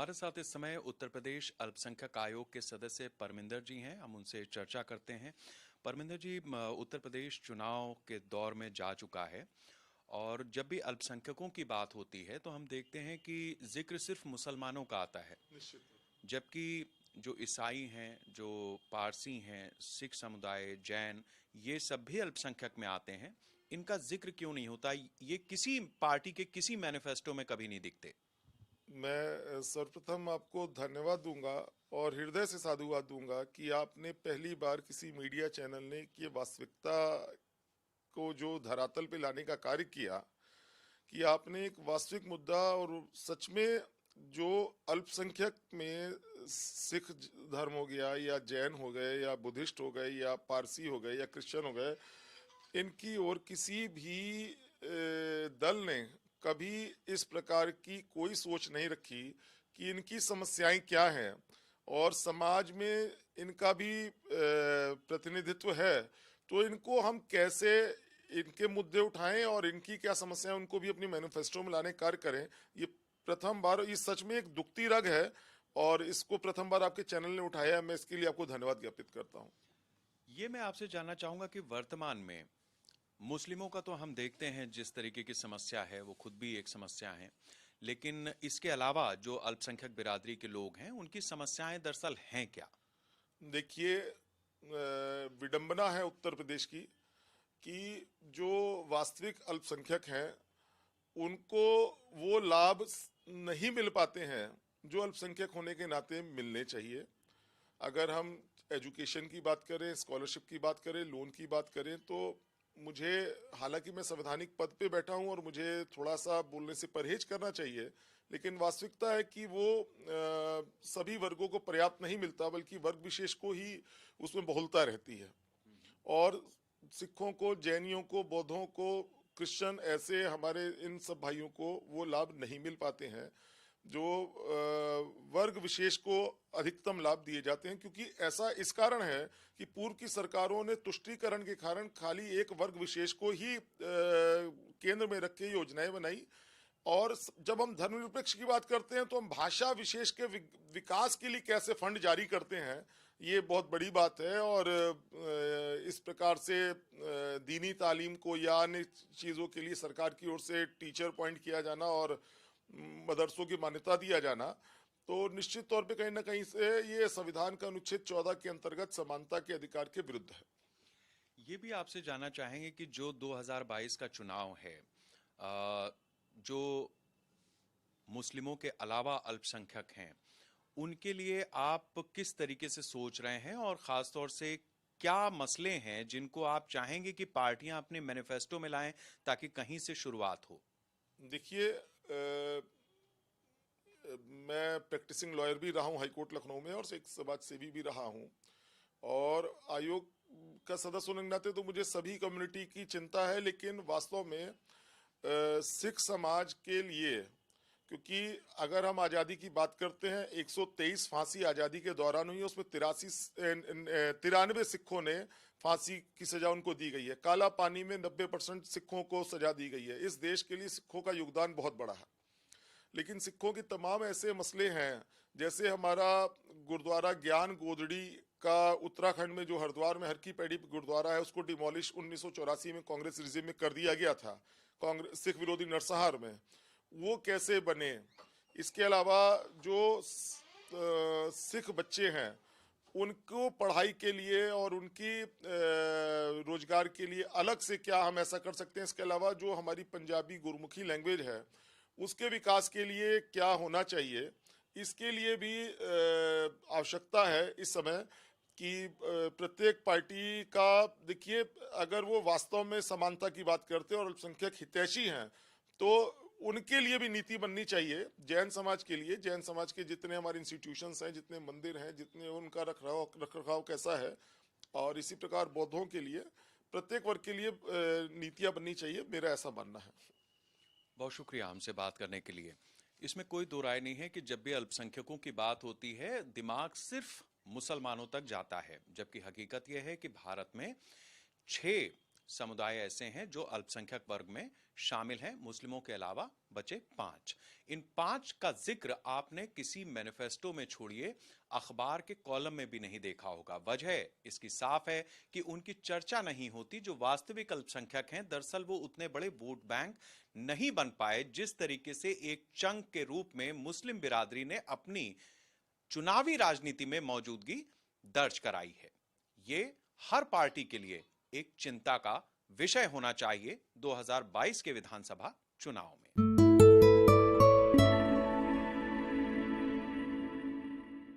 हमारे साथ इस समय उत्तर प्रदेश अल्पसंख्यक आयोग के सदस्य परमिंदर जी हैं। हम उनसे चर्चा करते हैं। परमिंदर जी, उत्तर प्रदेश चुनाव के दौर में जा चुका है और जब भी अल्पसंख्यकों की बात होती है तो हम देखते हैं कि जिक्र सिर्फ मुसलमानों का आता है, निश्चित। जबकि जो ईसाई हैं, जो पारसी हैं, सिख समुदाय, जैन, ये सब भी अल्पसंख्यक में आते हैं। इनका जिक्र क्यों नहीं होता? ये किसी पार्टी के किसी मैनिफेस्टो में कभी नहीं दिखते। मैं सर्वप्रथम आपको धन्यवाद दूंगा और हृदय से साधुवाद दूंगा कि आपने पहली बार किसी मीडिया चैनल ने ये वास्तविकता को जो धरातल पे लाने का कार्य किया कि आपने एक वास्तविक मुद्दा और सच में जो अल्पसंख्यक में सिख धर्म हो गया या जैन हो गए या बुद्धिस्ट हो गए या पारसी हो गए या क्रिश्चियन हो गए, इनकी और किसी भी दल ने कभी इस प्रकार की कोई सोच नहीं रखी कि इनकी समस्याएं क्या हैं और समाज में इनका भी प्रतिनिधित्व है, तो इनको हम कैसे इनके मुद्दे उठाएं और इनकी क्या समस्याएं उनको भी अपनी मैनिफेस्टो में लाने कार्य करें। ये प्रथम बार, ये सच में एक दुखती रग है और इसको प्रथम बार आपके चैनल ने उठाया है। मैं इसके लिए आपको धन्यवाद ज्ञापित करता हूं। ये मैं आपसे जानना चाहूंगा कि वर्तमान में मुस्लिमों का तो हम देखते हैं जिस तरीके की समस्या है वो खुद भी एक समस्या है, लेकिन इसके अलावा जो अल्पसंख्यक बिरादरी के लोग हैं उनकी समस्याएं दरअसल हैं क्या? देखिए, विडंबना है उत्तर प्रदेश की कि जो वास्तविक अल्पसंख्यक हैं उनको वो लाभ नहीं मिल पाते हैं जो अल्पसंख्यक होने के नाते मिलने चाहिए। अगर हम एजुकेशन की बात करें, स्कॉलरशिप की बात करें, लोन की बात करें, तो मुझे, हालांकि मैं संवैधानिक पद पे बैठा हूं और मुझे थोड़ा सा बोलने से परहेज करना चाहिए, लेकिन वास्तविकता है कि वो सभी वर्गों को पर्याप्त नहीं मिलता, बल्कि वर्ग विशेष को ही उसमें बहुलता रहती है। और सिखों को, जैनियों को, बौद्धों को, क्रिश्चियन, ऐसे हमारे इन सब भाइयों को वो लाभ नहीं मिल पाते हैं जो वर्ग विशेष को अधिकतम लाभ दिए जाते हैं। क्योंकि ऐसा इस कारण है कि पूर्व की सरकारों ने तुष्टीकरण के कारण खाली एक वर्ग विशेष को ही केंद्र में रख के योजनाएं बनाई। और जब हम धर्मनिरपेक्ष की बात करते हैं तो हम भाषा विशेष के विकास के लिए कैसे फंड जारी करते हैं, ये बहुत बड़ी बात है। और इस प्रकार से दीनी तालीम को या अन्य चीज़ों के लिए सरकार की ओर से टीचर पॉइंट किया जाना और मदरसों की मान्यता दिया जाना, तो निश्चित तौर पे कहीं ना कहीं से ये संविधान का अनुच्छेद 14 के अंतर्गत समानता के अधिकार के विरुद्ध है। ये भी आपसे जानना चाहेंगे कि जो 2022 का चुनाव है, जो मुस्लिमों के अलावा अल्पसंख्यक हैं, उनके लिए आप किस तरीके से सोच रहे हैं और खास तौर से क्या मसले हैं जिनको आप चाहेंगे कि पार्टियां अपने मैनिफेस्टो में लाएं ताकि कहीं से शुरुआत हो? देखिए, मैं प्रैक्टिसिंग लॉयर भी रहा हूँ हाईकोर्ट लखनऊ में और एक समाज सेवी भी रहा हूँ, और आयोग का सदस्य होने के नाते तो मुझे सभी कम्युनिटी की चिंता है। लेकिन वास्तव में सिख समाज के लिए, क्योंकि अगर हम आज़ादी की बात करते हैं, 123 फांसी आज़ादी के दौरान हुई, उसमें 93 सिखों ने फांसी की सजा उनको दी गई है। काला पानी में 90% सिखों को सजा दी गई है। इस देश के लिए सिखों का योगदान बहुत बड़ा है। लेकिन सिखों की तमाम ऐसे मसले हैं, जैसे हमारा गुरुद्वारा ज्ञान गोदड़ी का उत्तराखंड में, जो हरिद्वार में हर की पैड़ी गुरुद्वारा है, उसको डिमोलिश 1984 में कांग्रेस रिजीम में कर दिया गया था, कांग्रेस सिख विरोधी नरसंहार में, वो कैसे बने। इसके अलावा जो सिख बच्चे हैं उनको पढ़ाई के लिए और उनकी रोजगार के लिए अलग से क्या हम ऐसा कर सकते हैं। इसके अलावा जो हमारी पंजाबी गुरमुखी लैंग्वेज है उसके विकास के लिए क्या होना चाहिए, इसके लिए भी आवश्यकता है इस समय कि प्रत्येक पार्टी का, देखिए, अगर वो वास्तव में समानता की बात करते हैं और अल्पसंख्यक हितैषी हैं तो उनके लिए भी नीति बननी चाहिए। जैन समाज के लिए, जैन समाज के जितने हमारे इंस्टीट्यूशंस हैं, जितने मंदिर हैं, जितने उनका रखरखाव कैसा है, और इसी प्रकार बौद्धों के लिए, प्रत्येक वर्ग के लिए नीतियां बननी चाहिए, मेरा ऐसा मानना है। बहुत शुक्रिया हमसे बात करने के लिए। इसमें कोई दो राय नहीं है कि जब भी अल्पसंख्यकों की बात होती है दिमाग सिर्फ मुसलमानों तक जाता है, जबकि हकीकत यह है कि भारत में 6 समुदाय ऐसे हैं जो अल्पसंख्यक वर्ग में शामिल हैं, मुस्लिमों के अलावा बचे 5। इन 5 का जिक्र आपने किसी मैनिफेस्टो में छोड़िए, अखबार के कॉलम में भी नहीं देखा होगा। वजह इसकी साफ है कि उनकी चर्चा नहीं होती। जो वास्तविक अल्पसंख्यक हैं, दरअसल वो उतने बड़े वोट बैंक नहीं बन पाए जिस तरीके से एक चंक के रूप में मुस्लिम बिरादरी ने अपनी चुनावी राजनीति में मौजूदगी दर्ज कराई है। ये हर पार्टी के लिए एक चिंता का विषय होना चाहिए 2022 के विधानसभा चुनाव में।